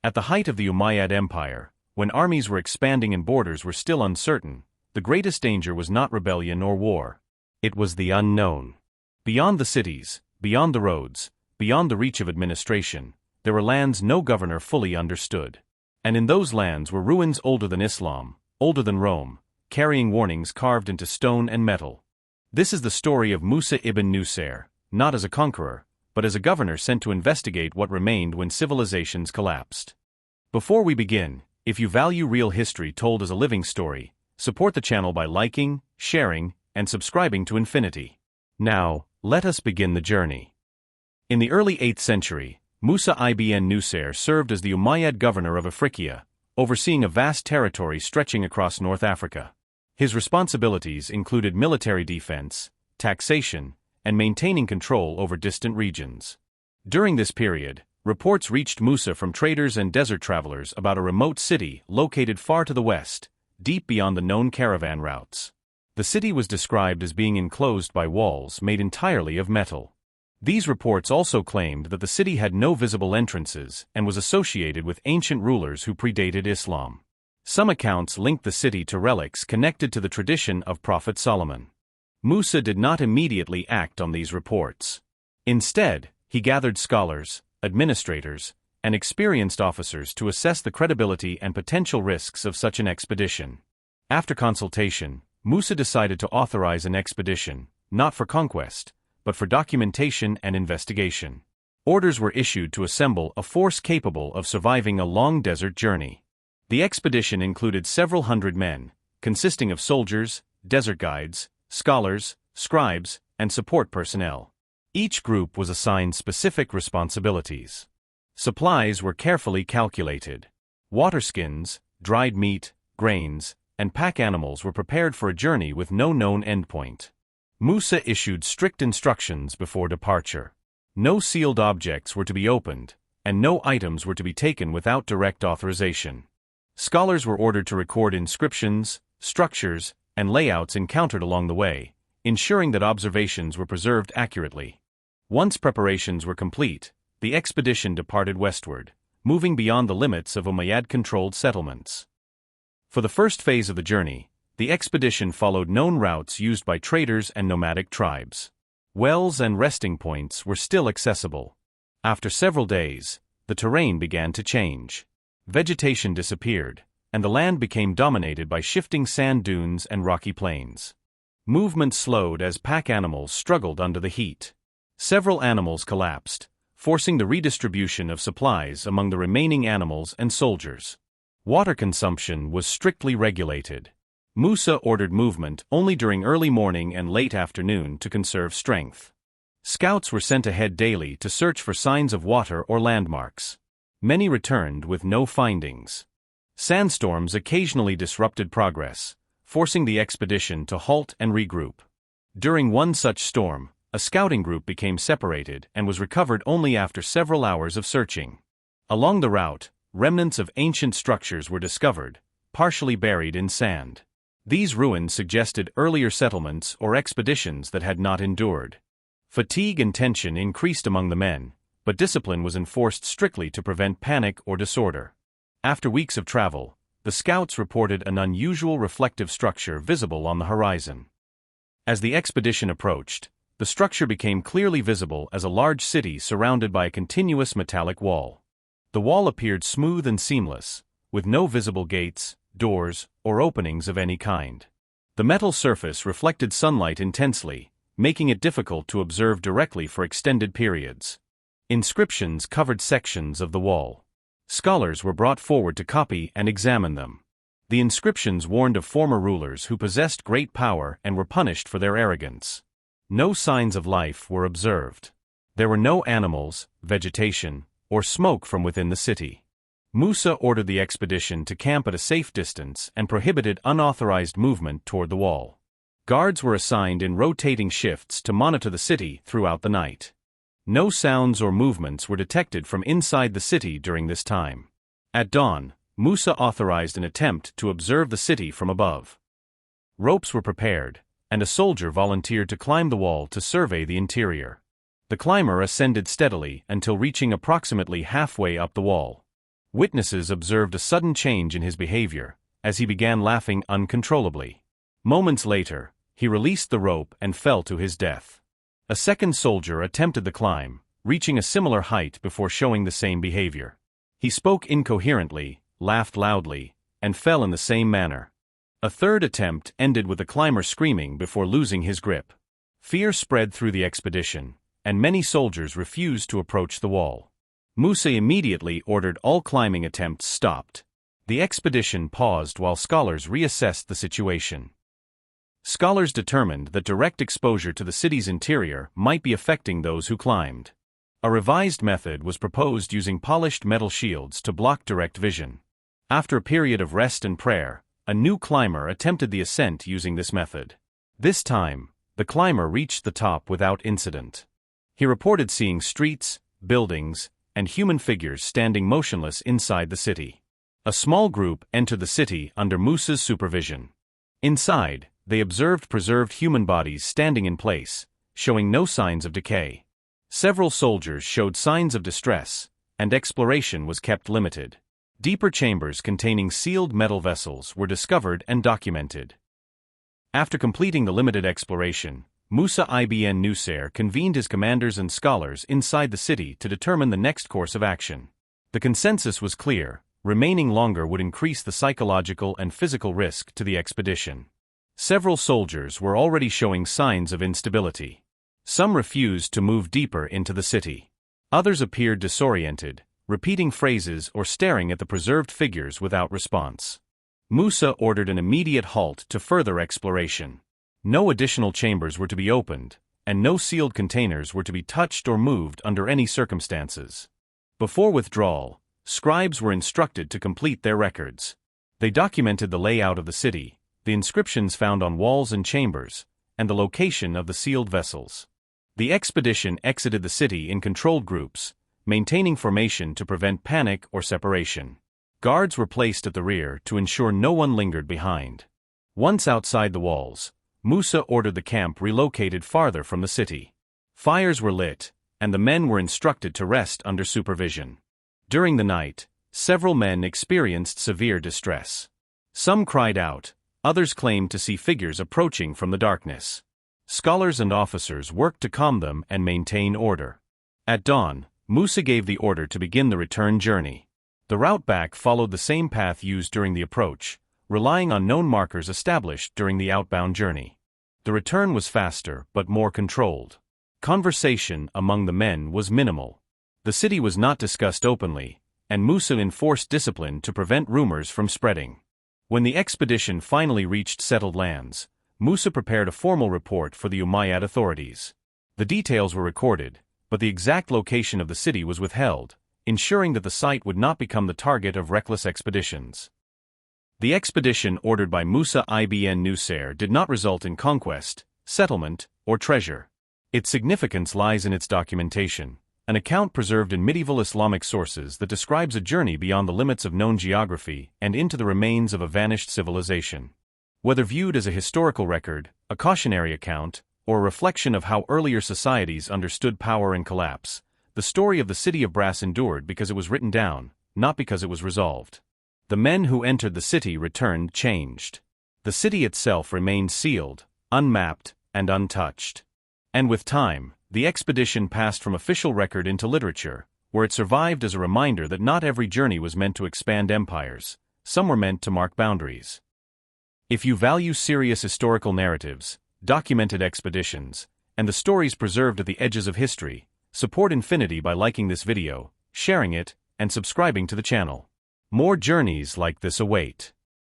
At the height of the Umayyad Empire, when armies were expanding and borders were still uncertain, the greatest danger was not rebellion or war. It was the unknown. Beyond the cities, beyond the roads, beyond the reach of administration, there were lands no governor fully understood. And in those lands were ruins older than Islam, older than Rome, carrying warnings carved into stone and metal. This is the story of Musa ibn Nusayr, not as a conqueror, but as a governor sent to investigate what remained when civilizations collapsed. Before we begin, if you value real history told as a living story, support the channel by liking, sharing, and subscribing to Infinity. Now, let us begin the journey. In the early 8th century, Musa ibn Nusayr served as the Umayyad governor of Africa, overseeing a vast territory stretching across North Africa. His responsibilities included military defense, taxation, and maintaining control over distant regions. During this period, reports reached Musa from traders and desert travelers about a remote city located far to the west, deep beyond the known caravan routes. The city was described as being enclosed by walls made entirely of metal. These reports also claimed that the city had no visible entrances and was associated with ancient rulers who predated Islam. Some accounts linked the city to relics connected to the tradition of Prophet Solomon. Musa did not immediately act on these reports. Instead, he gathered scholars, administrators, and experienced officers to assess the credibility and potential risks of such an expedition. After consultation, Musa decided to authorize an expedition, not for conquest, but for documentation and investigation. Orders were issued to assemble a force capable of surviving a long desert journey. The expedition included several hundred men, consisting of soldiers, desert guides, scholars, scribes, and support personnel. Each group was assigned specific responsibilities. Supplies were carefully calculated. Water skins, dried meat, grains, and pack animals were prepared for a journey with no known endpoint. Musa issued strict instructions before departure. No sealed objects were to be opened, and no items were to be taken without direct authorization. Scholars were ordered to record inscriptions, structures, and layouts encountered along the way, ensuring that observations were preserved accurately. Once preparations were complete, the expedition departed westward, moving beyond the limits of Umayyad-controlled settlements. For the first phase of the journey, the expedition followed known routes used by traders and nomadic tribes. Wells and resting points were still accessible. After several days, the terrain began to change. Vegetation disappeared, and the land became dominated by shifting sand dunes and rocky plains. Movement slowed as pack animals struggled under the heat. Several animals collapsed, forcing the redistribution of supplies among the remaining animals and soldiers. Water consumption was strictly regulated. Musa ordered movement only during early morning and late afternoon to conserve strength. Scouts were sent ahead daily to search for signs of water or landmarks. Many returned with no findings. Sandstorms occasionally disrupted progress, forcing the expedition to halt and regroup. During one such storm, a scouting group became separated and was recovered only after several hours of searching. Along the route, remnants of ancient structures were discovered, partially buried in sand. These ruins suggested earlier settlements or expeditions that had not endured. Fatigue and tension increased among the men, but discipline was enforced strictly to prevent panic or disorder. After weeks of travel, the scouts reported an unusual reflective structure visible on the horizon. As the expedition approached, the structure became clearly visible as a large city surrounded by a continuous metallic wall. The wall appeared smooth and seamless, with no visible gates, doors, or openings of any kind. The metal surface reflected sunlight intensely, making it difficult to observe directly for extended periods. Inscriptions covered sections of the wall. Scholars were brought forward to copy and examine them. The inscriptions warned of former rulers who possessed great power and were punished for their arrogance. No signs of life were observed. There were no animals, vegetation, or smoke from within the city. Musa ordered the expedition to camp at a safe distance and prohibited unauthorized movement toward the wall. Guards were assigned in rotating shifts to monitor the city throughout the night. No sounds or movements were detected from inside the city during this time. At dawn, Musa authorized an attempt to observe the city from above. Ropes were prepared, and a soldier volunteered to climb the wall to survey the interior. The climber ascended steadily until reaching approximately halfway up the wall. Witnesses observed a sudden change in his behavior, as he began laughing uncontrollably. Moments later, he released the rope and fell to his death. A second soldier attempted the climb, reaching a similar height before showing the same behavior. He spoke incoherently, laughed loudly, and fell in the same manner. A third attempt ended with the climber screaming before losing his grip. Fear spread through the expedition, and many soldiers refused to approach the wall. Musa immediately ordered all climbing attempts stopped. The expedition paused while scholars reassessed the situation. Scholars determined that direct exposure to the city's interior might be affecting those who climbed. A revised method was proposed using polished metal shields to block direct vision. After a period of rest and prayer, a new climber attempted the ascent using this method. This time, the climber reached the top without incident. He reported seeing streets, buildings, and human figures standing motionless inside the city. A small group entered the city under Musa's supervision. Inside, they observed preserved human bodies standing in place, showing no signs of decay. Several soldiers showed signs of distress, and exploration was kept limited. Deeper chambers containing sealed metal vessels were discovered and documented. After completing the limited exploration, Musa ibn Nusayr convened his commanders and scholars inside the city to determine the next course of action. The consensus was clear: remaining longer would increase the psychological and physical risk to the expedition. Several soldiers were already showing signs of instability. Some refused to move deeper into the city. Others appeared disoriented, repeating phrases or staring at the preserved figures without response. Musa ordered an immediate halt to further exploration. No additional chambers were to be opened, and no sealed containers were to be touched or moved under any circumstances. Before withdrawal, scribes were instructed to complete their records. They documented the layout of the city, the inscriptions found on walls and chambers, and the location of the sealed vessels. The expedition exited the city in controlled groups, maintaining formation to prevent panic or separation. Guards were placed at the rear to ensure no one lingered behind. Once outside the walls, Musa ordered the camp relocated farther from the city. Fires were lit, and the men were instructed to rest under supervision. During the night, several men experienced severe distress. Some cried out, others claimed to see figures approaching from the darkness. Scholars and officers worked to calm them and maintain order. At dawn, Musa gave the order to begin the return journey. The route back followed the same path used during the approach, relying on known markers established during the outbound journey. The return was faster but more controlled. Conversation among the men was minimal. The city was not discussed openly, and Musa enforced discipline to prevent rumors from spreading. When the expedition finally reached settled lands, Musa prepared a formal report for the Umayyad authorities. The details were recorded, but the exact location of the city was withheld, ensuring that the site would not become the target of reckless expeditions. The expedition ordered by Musa ibn Nusayr did not result in conquest, settlement, or treasure. Its significance lies in its documentation, an account preserved in medieval Islamic sources that describes a journey beyond the limits of known geography and into the remains of a vanished civilization. Whether viewed as a historical record, a cautionary account, or a reflection of how earlier societies understood power and collapse, the story of the city of brass endured because it was written down, not because it was resolved. The men who entered the city returned changed. The city itself remained sealed, unmapped, and untouched. And with time, the expedition passed from official record into literature, where it survived as a reminder that not every journey was meant to expand empires, some were meant to mark boundaries. If you value serious historical narratives, documented expeditions, and the stories preserved at the edges of history, support Infinity by liking this video, sharing it, and subscribing to the channel. More journeys like this await.